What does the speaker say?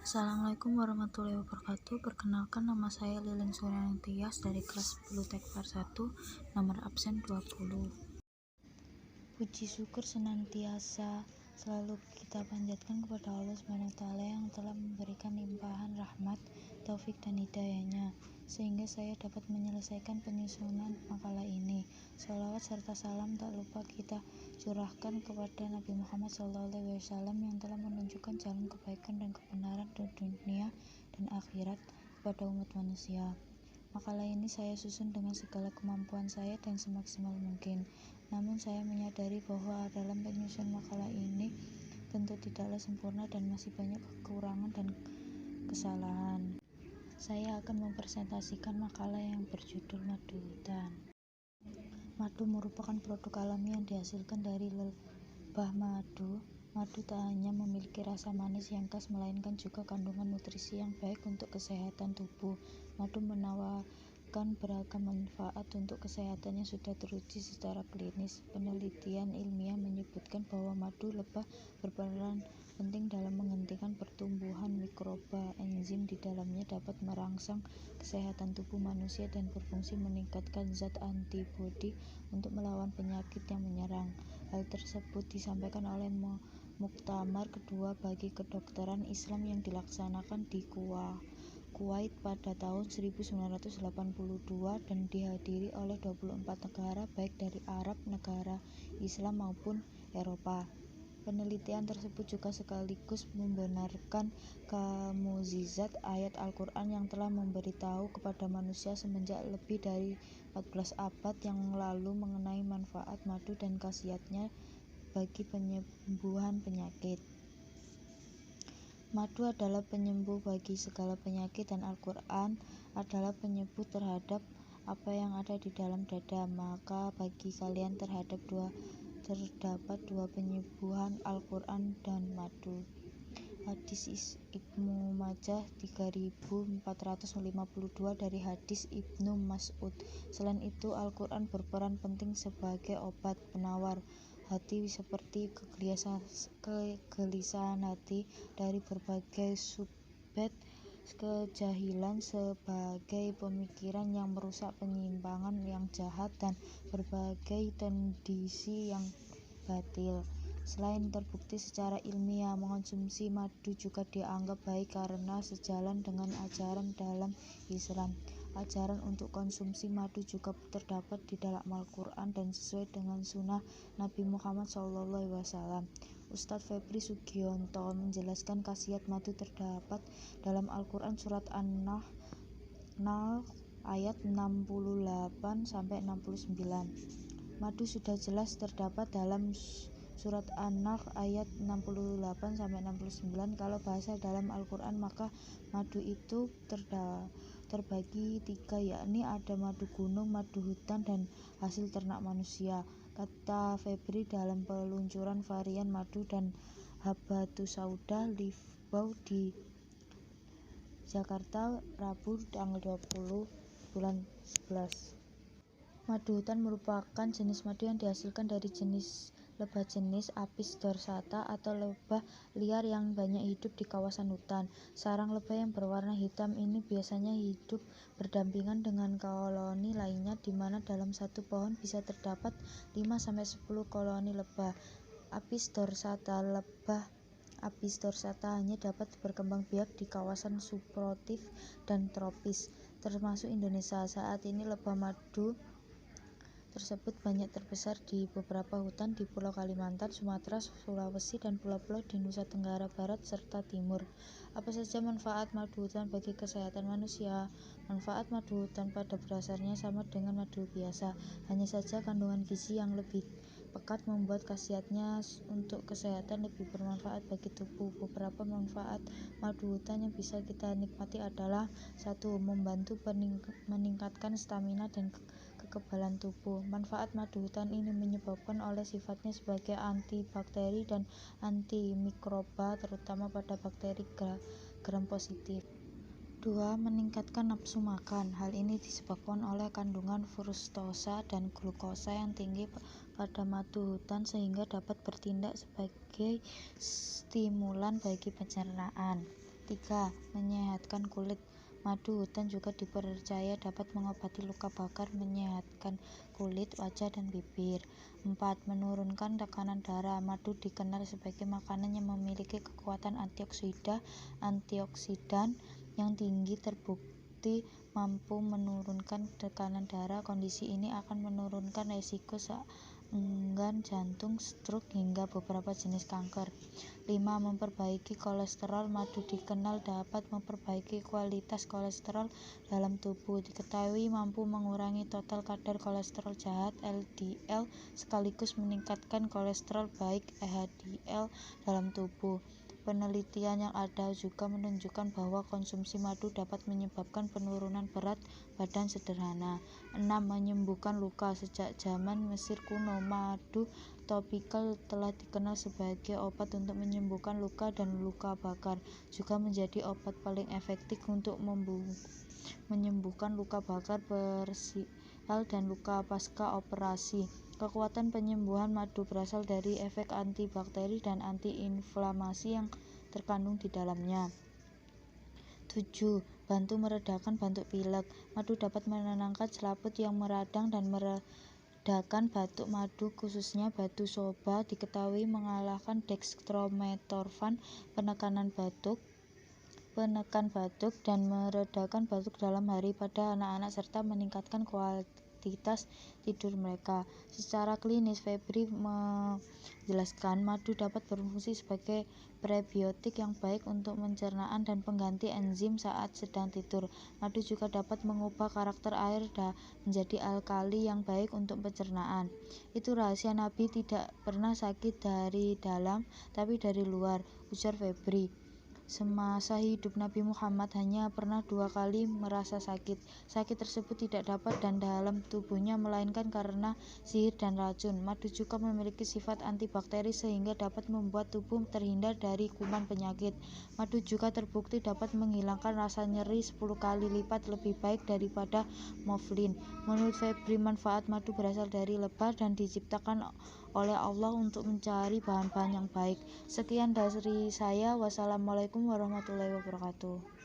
Assalamualaikum warahmatullahi wabarakatuh. Perkenalkan, nama saya Lilin Suryani Tias dari kelas 10 Tekvar 1, nomor absen 20. Puji syukur senantiasa selalu kita panjatkan kepada Allah SWT yang telah memberikan limpahan rahmat, taufik dan hidayahnya, sehingga saya dapat menyelesaikan penyusunan makalah ini. Sholawat serta salam tak lupa kita curahkan kepada Nabi Muhammad SAW yang telah menunjukkan jalan kebaikan dan kebenaran di dunia dan akhirat kepada umat manusia. Makalah ini saya susun dengan segala kemampuan saya dan semaksimal mungkin. Namun saya menyadari bahwa dalam penyusunan makalah ini tentu tidaklah sempurna dan masih banyak kekurangan dan kesalahan. Saya akan mempresentasikan makalah yang berjudul Madu Hutan. Madu merupakan produk alami yang dihasilkan dari lebah madu. Madu tak hanya memiliki rasa manis yang khas, melainkan juga kandungan nutrisi yang baik untuk kesehatan tubuh. Madu menawarkan beragam manfaat untuk kesehatan yang sudah teruji secara klinis. Penelitian ilmiah menyebutkan bahwa madu lebah berperan penting dalam menghentikan pertumbuhan mikroba. Enzim di dalamnya dapat merangsang kesehatan tubuh manusia dan berfungsi meningkatkan zat antibodi untuk melawan penyakit yang menyerang. Hal tersebut disampaikan oleh Muktamar kedua bagi kedokteran Islam yang dilaksanakan di Kuwait pada tahun 1982 dan dihadiri oleh 24 negara baik dari Arab, negara Islam maupun Eropa. Penelitian tersebut juga sekaligus membenarkan mukjizat ayat Al-Quran yang telah memberitahu kepada manusia semenjak lebih dari 14 abad yang lalu mengenai manfaat madu dan khasiatnya bagi penyembuhan penyakit. Madu adalah penyembuh bagi segala penyakit dan Al-Quran adalah penyembuh terhadap apa yang ada di dalam dada. Maka bagi kalian terdapat dua penyembuhan, Al-Quran dan madu. Hadis Ibnu Majah 3452 dari hadis Ibnu Mas'ud. Selain itu, Al-Quran berperan penting sebagai obat penawar hati seperti kegelisahan hati dari berbagai subjek, kejahilan sebagai pemikiran yang merusak, penyimpangan yang jahat, dan berbagai kondisi yang batil. Selain terbukti secara ilmiah, mengonsumsi madu juga dianggap baik karena sejalan dengan ajaran dalam Islam. Ajaran untuk konsumsi madu juga terdapat di dalam Al-Quran dan sesuai dengan sunnah Nabi Muhammad SAW. Ustadz Febri Sugionto menjelaskan khasiat madu terdapat dalam Al-Quran surat An-Nahl ayat 68-69. Madu sudah jelas terdapat dalam surat An-Nahl ayat 68-69. Kalau bahasa dalam Al-Quran, maka madu itu terbagi tiga, yakni ada madu gunung, madu hutan, dan hasil ternak manusia. Kata Febri dalam peluncuran varian madu dan Habatus Sauda Livbau di Jakarta Rabu tanggal 20 bulan 11. Madu hutan merupakan jenis madu yang dihasilkan dari jenis lebah jenis Apis dorsata atau lebah liar yang banyak hidup di kawasan hutan. Sarang lebah yang berwarna hitam ini biasanya hidup berdampingan dengan koloni lainnya, di mana dalam satu pohon bisa terdapat 5-10 koloni lebah. Apis dorsata Lebah Apis dorsata hanya dapat berkembang biak di kawasan subtropis dan tropis, termasuk Indonesia. Saat ini lebah madu tersebut banyak terbesar di beberapa hutan di Pulau Kalimantan, Sumatera, Sulawesi, dan pulau-pulau di Nusa Tenggara Barat serta Timur. Apa saja manfaat madu hutan bagi kesehatan manusia? Manfaat madu hutan pada dasarnya sama dengan madu biasa, hanya saja kandungan gizi yang lebih pekat membuat khasiatnya untuk kesehatan lebih bermanfaat bagi tubuh. Beberapa manfaat madu hutan yang bisa kita nikmati adalah: 1. Membantu meningkatkan stamina dan kekebalan tubuh. Manfaat madu hutan ini menyebabkan oleh sifatnya sebagai antibakteri dan antimikroba, terutama pada bakteri gram positif. 2. Meningkatkan nafsu makan. Hal ini disebabkan oleh kandungan fruktosa dan glukosa yang tinggi pada madu hutan sehingga dapat bertindak sebagai stimulan bagi pencernaan. 3. Menyehatkan kulit. Madu hutan juga dipercaya dapat mengobati luka bakar, menyehatkan kulit, wajah, dan bibir. 4. Menurunkan tekanan darah. Madu dikenal sebagai makanan yang memiliki kekuatan antioksidan yang tinggi, terbukti mampu menurunkan tekanan darah. Kondisi ini akan menurunkan resiko serangan jantung, stroke, hingga beberapa jenis kanker. 5. Memperbaiki kolesterol. Madu dikenal dapat memperbaiki kualitas kolesterol dalam tubuh. Diketahui mampu mengurangi total kadar kolesterol jahat (LDL) sekaligus meningkatkan kolesterol baik (HDL) dalam tubuh. Penelitian yang ada juga menunjukkan bahwa konsumsi madu dapat menyebabkan penurunan berat badan sederhana. 6. Menyembuhkan luka. Sejak zaman Mesir kuno, madu topikal telah dikenal sebagai obat untuk menyembuhkan luka dan luka bakar. Juga menjadi obat paling efektif untuk menyembuhkan luka bakar parsial dan luka pasca operasi. Kekuatan penyembuhan madu berasal dari efek antibakteri dan antiinflamasi yang terkandung di dalamnya. 7. Bantu meredakan batuk pilek. Madu dapat menenangkan selaput yang meradang dan meredakan batuk. Madu, khususnya batu soba, diketahui mengalahkan dextromethorphan, penekan batuk dan meredakan batuk dalam hari pada anak-anak serta meningkatkan kualitas tidur mereka. Secara klinis, Febri menjelaskan madu dapat berfungsi sebagai prebiotik yang baik untuk pencernaan dan pengganti enzim saat sedang tidur. Madu juga dapat mengubah karakter air menjadi alkali yang baik untuk pencernaan. Itu rahasia Nabi tidak pernah sakit dari dalam, tapi dari luar, ujar Febri. Semasa hidup Nabi Muhammad hanya pernah 2 kali merasa sakit. Sakit tersebut tidak dapat dan dalam tubuhnya, melainkan karena sihir dan racun. Madu juga memiliki sifat antibakteri sehingga dapat membuat tubuh terhindar dari kuman penyakit. Madu juga terbukti dapat menghilangkan rasa nyeri 10 kali lipat lebih baik daripada morfin. Menurut Febri, manfaat madu berasal dari lebah dan diciptakan oleh Allah untuk mencari bahan-bahan yang baik. Sekian dari saya. Wassalamualaikum warahmatullahi wabarakatuh.